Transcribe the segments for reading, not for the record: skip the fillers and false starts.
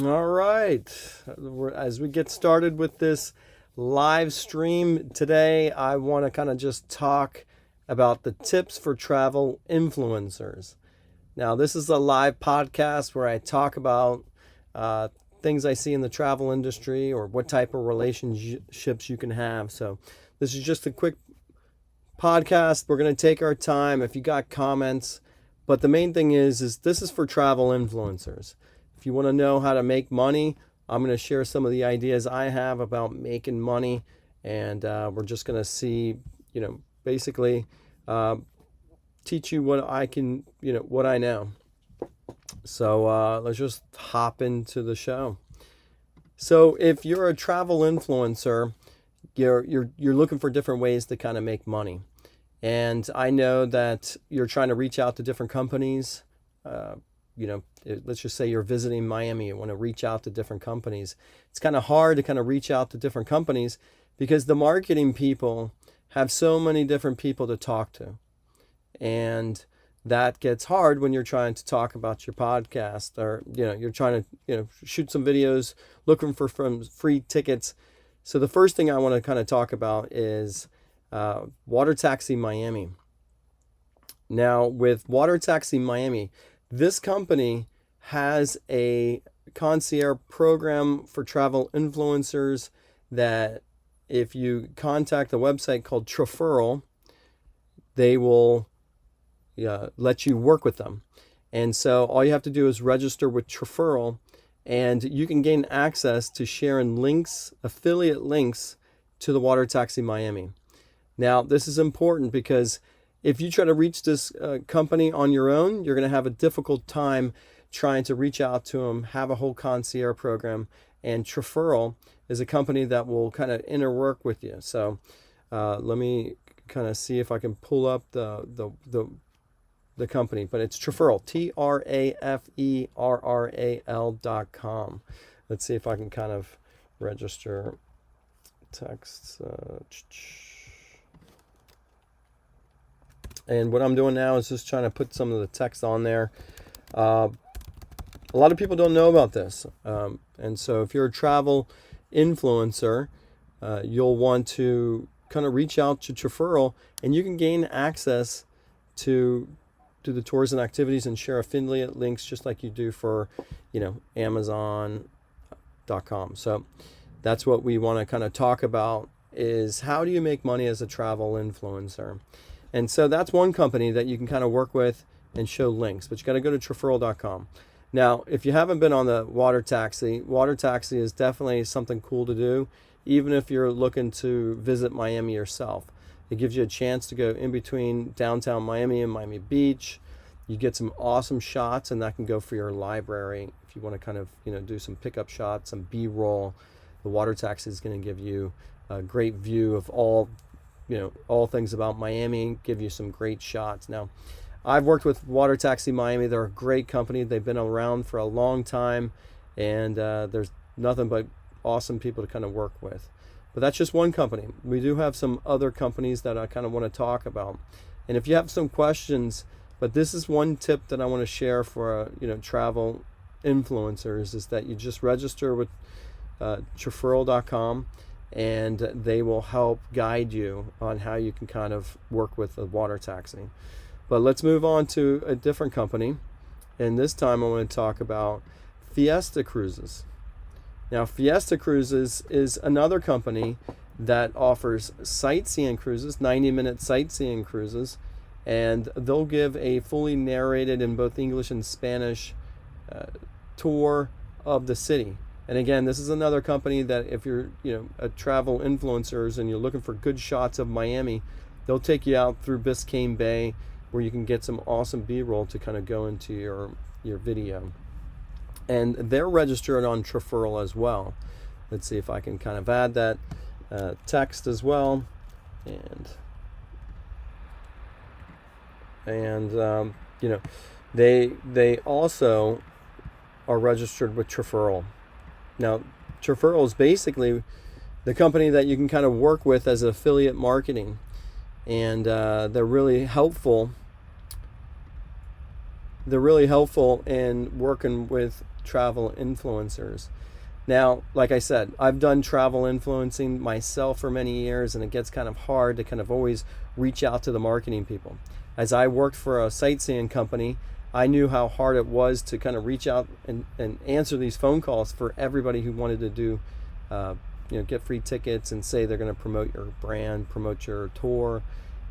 All right. As we get started with this live stream today, I want to kind of just talk about the tips for travel influencers. Now, this is a live podcast where I talk about uh, things I see in the travel industry or what type of relationships you can have. So, this is just a quick podcast. We're going to take our time. If you got comments, but the main thing is this is for travel influencers. If you want to know how to make money, I'm going to share some of the ideas I have about making money, and we're just going to see, basically teach you what I can, what I know. So let's just hop into the show. So if you're a travel influencer, you're looking for different ways to kind of make money. And I know that you're trying to reach out to different companies. Let's just say you're visiting Miami. You want to reach out to different companies. It's kind of hard to kind of reach out to different companies because the marketing people have so many different people to talk to. And that gets hard when you're trying to talk about your podcast, or you're trying to shoot some videos looking for free tickets. So the first thing I want to kind of talk about is Water Taxi Miami. Now, with Water Taxi Miami, this company has a concierge program for travel influencers that if you contact a website called Traferral, they will let you work with them. And so all you have to do is register with Traferral, and you can gain access to sharing links, affiliate links to the Water Taxi Miami. Now, this is important because if you try to reach this company on your own, you're going to have a difficult time trying to reach out to them, have a whole concierge program. And Traferral is a company that will kind of interwork with you. So let me kind of see if I can pull up the company, but it's Traferral, Traferral.com. Let's see if I can kind of register texts. And what I'm doing now is just trying to put some of the text on there. A lot of people don't know about this. And so if you're a travel influencer, you'll want to kind of reach out to Traferral, and you can gain access to the tours and activities and share affiliate links just like you do for, Amazon.com. So that's what we want to kind of talk about, is how do you make money as a travel influencer? And so that's one company that you can kind of work with and show links, but you got to go to Traferral.com. Now, if you haven't been on the Water Taxi is definitely something cool to do, even if you're looking to visit Miami yourself. It gives you a chance to go in between downtown Miami and Miami Beach. You get some awesome shots, and that can go for your library. If you want to kind of, do some pickup shots, some B-roll, the Water Taxi is going to give you a great view of all things about Miami, give you some great shots. Now, I've worked with Water Taxi Miami. They're a great company. They've been around for a long time, and there's nothing but awesome people to kind of work with. But that's just one company. We do have some other companies that I kind of want to talk about. And if you have some questions, but this is one tip that I want to share for travel influencers, is that you just register with Traferral.com, and they will help guide you on how you can kind of work with the Water Taxi. But let's move on to a different company, and this time I want to talk about Fiesta Cruises. Now, Fiesta Cruises is another company that offers sightseeing cruises, 90-minute sightseeing cruises, and they'll give a fully narrated in both English and Spanish tour of the city. And again, this is another company that if you're, a travel influencers and you're looking for good shots of Miami, they'll take you out through Biscayne Bay, where you can get some awesome B-roll to kind of go into your video. And they're registered on Traferral as well. Let's see if I can kind of add that text as well. And they also are registered with Traferral. Now, Traferral is basically the company that you can kind of work with as affiliate marketing, and they're really helpful they're really helpful in working with travel influencers. Now, like I said, I've done travel influencing myself for many years, and it gets kind of hard to kind of always reach out to the marketing people. As I worked for a sightseeing company, I knew how hard it was to kind of reach out and answer these phone calls for everybody who wanted to do, get free tickets and say they're going to promote your brand, promote your tour,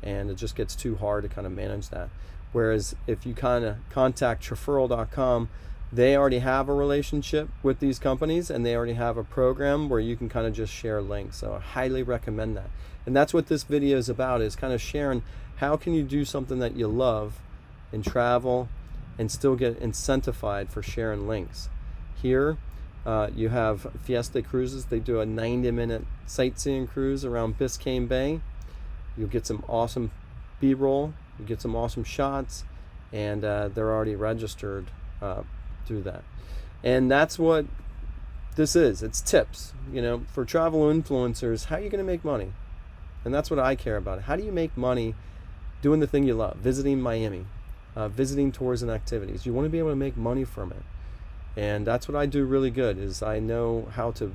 and it just gets too hard to kind of manage that. Whereas if you kind of contact Traferral.com, they already have a relationship with these companies, and they already have a program where you can kind of just share links. So I highly recommend that. And that's what this video is about, is kind of sharing how can you do something that you love in travel and still get incentivized for sharing links. Here you have Fiesta Cruises. They do a 90-minute sightseeing cruise around Biscayne Bay. You'll get some awesome B-roll, you get some awesome shots, and they're already registered through that. And that's what this is. It's tips, for travel influencers. How are you going to make money? And that's what I care about. How do you make money doing the thing you love, visiting Miami, visiting tours and activities? You want to be able to make money from it. And that's what I do really good, is I know how to,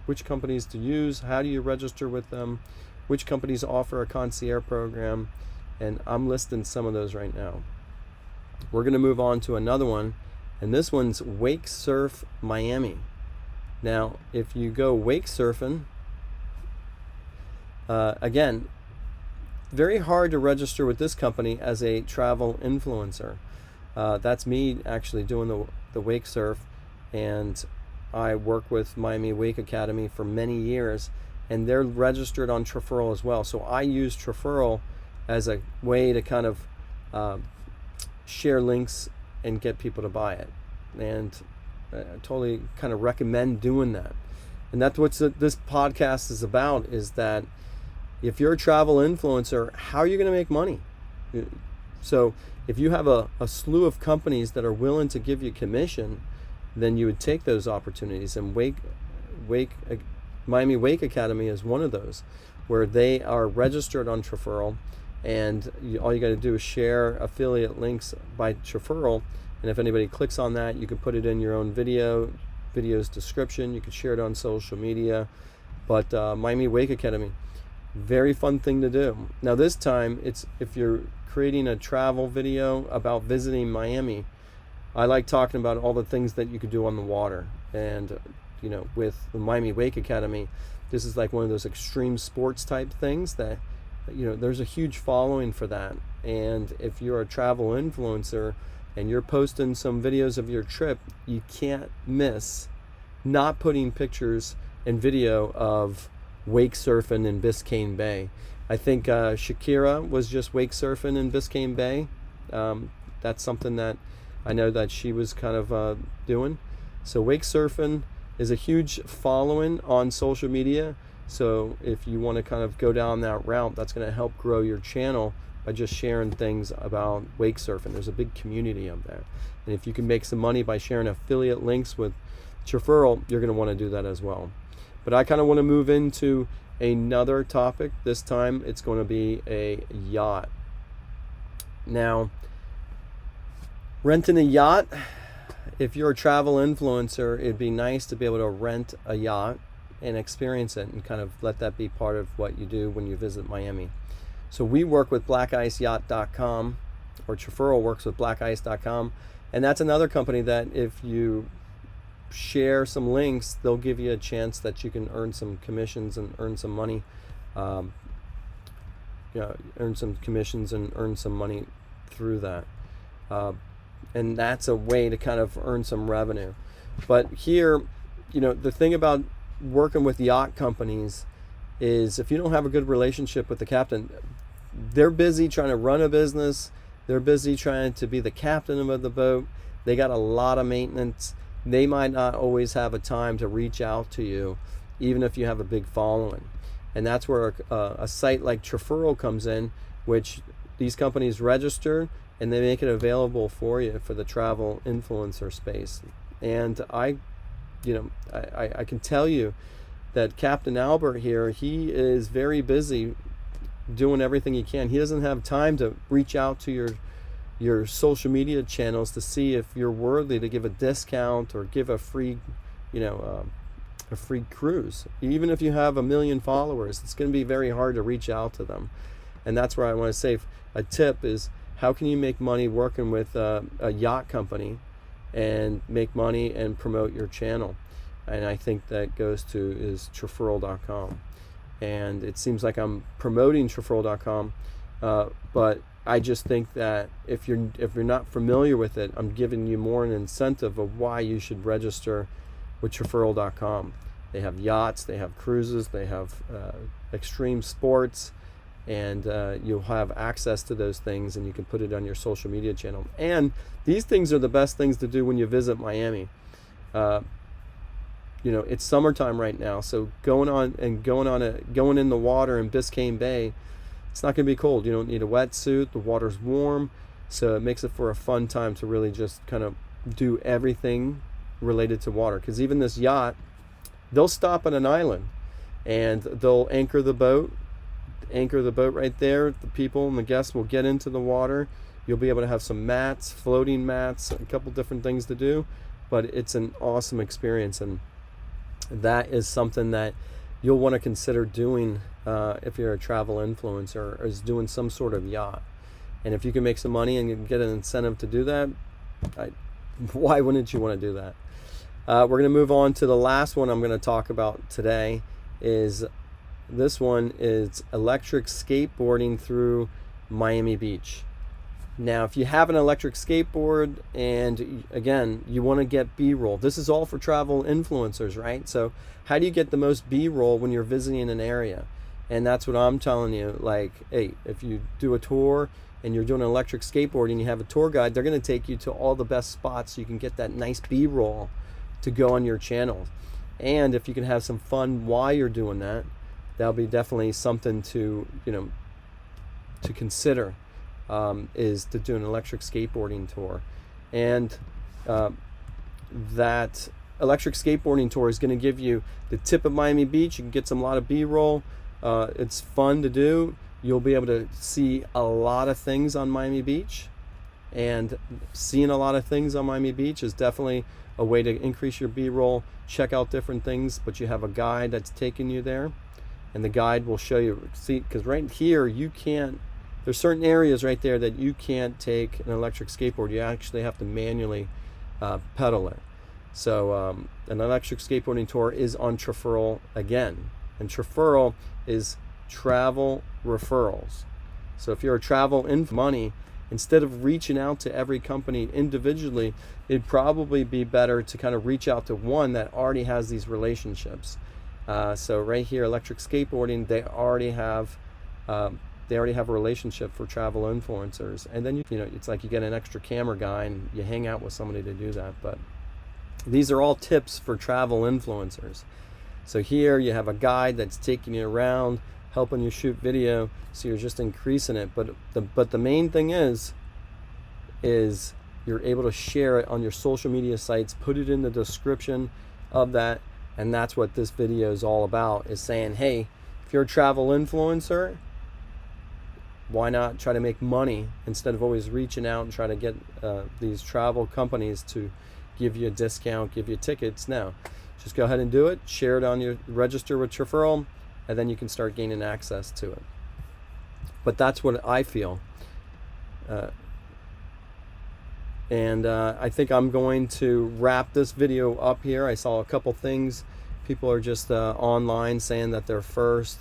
which companies to use, how do you register with them, which companies offer a concierge program, and I'm listing some of those right now. We're going to move on to another one, and this one's Wake Surf Miami. Now, if you go wake surfing, again, very hard to register with this company as a travel influencer. That's me actually doing the wake surf, and I work with Miami Wake Academy for many years, and they're registered on Traferral as well. So I use Traferral as a way to kind of share links and get people to buy it, and I totally kind of recommend doing that. And that's what this podcast is about, is that if you're a travel influencer, how are you going to make money? So if you have a slew of companies that are willing to give you commission, then you would take those opportunities. And Miami Wake Academy is one of those, where they are registered on Traferral, and all you got to do is share affiliate links by Traferral, and if anybody clicks on that, you can put it in your own video's description. You can share it on social media. But Miami Wake Academy, very fun thing to do. Now this time, it's if you're creating a travel video about visiting Miami, I like talking about all the things that you could do on the water. And with the Miami Wake Academy, this is like one of those extreme sports type things that there's a huge following for that. And if you're a travel influencer and you're posting some videos of your trip, you can't miss not putting pictures and video of wake surfing in Biscayne Bay. I think Shakira was just wake surfing in Biscayne Bay. That's something that I know that she was kind of doing. So wake surfing is a huge following on social media. So if you want to kind of go down that route, that's going to help grow your channel by just sharing things about wake surfing. There's a big community up there. And if you can make some money by sharing affiliate links with Traferral, you're going to want to do that as well. But I kind of want to move into another topic. This time it's going to be a yacht. Now, renting a yacht, if you're a travel influencer, it'd be nice to be able to rent a yacht and experience it and kind of let that be part of what you do when you visit Miami. So we work with blackiceyacht.com, or Traferral works with blackice.com, and that's another company that if you share some links, they'll give you a chance that you can earn some commissions and earn some money. Earn some commissions and earn some money through that. And that's a way to kind of earn some revenue. But here, the thing about working with yacht companies is if you don't have a good relationship with the captain, they're busy trying to run a business. They're busy trying to be the captain of the boat. They got a lot of maintenance. They might not always have a time to reach out to you, even if you have a big following. And that's where a site like Traferral comes in, which these companies register and they make it available for you for the travel influencer space. And I can tell you that Captain Albert here, he is very busy doing everything he can. He doesn't have time to reach out to your social media channels to see if you're worthy to give a discount or give a free, a free cruise. Even if you have 1 million followers, it's going to be very hard to reach out to them. And that's where I want to say a tip is, how can you make money working with a yacht company and make money and promote your channel? And I think that goes to is Traferral.com. And it seems like I'm promoting Traferral.com, but I just think that if you're not familiar with it, I'm giving you more an incentive of why you should register with Traferral.com. They have yachts, they have cruises, they have extreme sports, and you'll have access to those things, and you can put it on your social media channel. And these things are the best things to do when you visit Miami. It's summertime right now, so going in the water in Biscayne Bay, it's not going to be cold. You don't need a wetsuit. The water's warm, so it makes it for a fun time to really just kind of do everything related to water. Because even this yacht, they'll stop on an island and they'll anchor the boat right there. The people and the guests will get into the water. You'll be able to have some mats, floating mats, a couple different things to do, but it's an awesome experience, and that is something that you'll want to consider doing if you're a travel influencer, is doing some sort of yacht. And if you can make some money and you can get an incentive to do that, why wouldn't you want to do that? We're going to move on to the last one I'm going to talk about today. This one is electric skateboarding through Miami Beach. Now, if you have an electric skateboard and, again, you want to get B-roll, this is all for travel influencers, right? So how do you get the most B-roll when you're visiting an area? And that's what I'm telling you. Like, hey, if you do a tour and you're doing an electric skateboard and you have a tour guide, they're going to take you to all the best spots so you can get that nice B-roll to go on your channel. And if you can have some fun while you're doing that, that'll be definitely something to consider. Is to do an electric skateboarding tour. And that electric skateboarding tour is going to give you the tip of Miami Beach. You can get a lot of B-roll. It's fun to do. You'll be able to see a lot of things on Miami Beach, and seeing a lot of things on Miami Beach is definitely a way to increase your B-roll. Check out different things, but you have a guide that's taking you there, and the guide will show you. See, because right here you can't. There's certain areas right there that you can't take an electric skateboard. You actually have to manually pedal it. So an electric skateboarding tour is on Traferral again. And Traferral is travel referrals. So if you're a travel money, instead of reaching out to every company individually, it'd probably be better to kind of reach out to one that already has these relationships. So right here, electric skateboarding, they already have a relationship for travel influencers. And then it's like you get an extra camera guy and you hang out with somebody to do that. But these are all tips for travel influencers. So here you have a guide that's taking you around, helping you shoot video, so you're just increasing it. But the main thing is you're able to share it on your social media sites, put it in the description of that, and that's what this video is all about, is saying, hey, if you're a travel influencer, why not try to make money instead of always reaching out and try to get these travel companies to give you a discount, give you tickets? No, just go ahead and do it, share it on your register with Traferral, and then you can start gaining access to it. But that's what I feel. And I think I'm going to wrap this video up here. I saw a couple things. People are just online saying that they're first.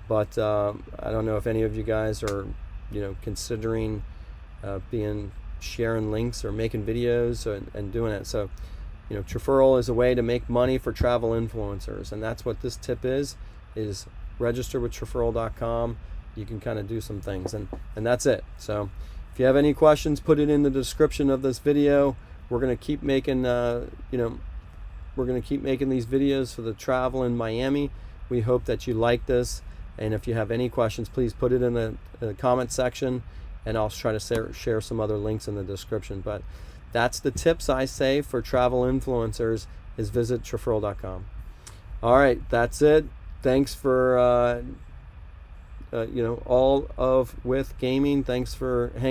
But I don't know if any of you guys are, considering sharing links or making videos and doing it. So, Traferral is a way to make money for travel influencers, and that's what this tip is register with Traferral.com. You can kind of do some things, and that's it. So, if you have any questions, put it in the description of this video. We're gonna keep making, we're gonna keep making these videos for the travel in Miami. We hope that you like this. And if you have any questions, please put it in the comment section, and I'll try to share some other links in the description. But that's the tips I say for travel influencers, is visit Traferral.com. All right, that's it. Thanks for, all of with gaming. Thanks for hanging.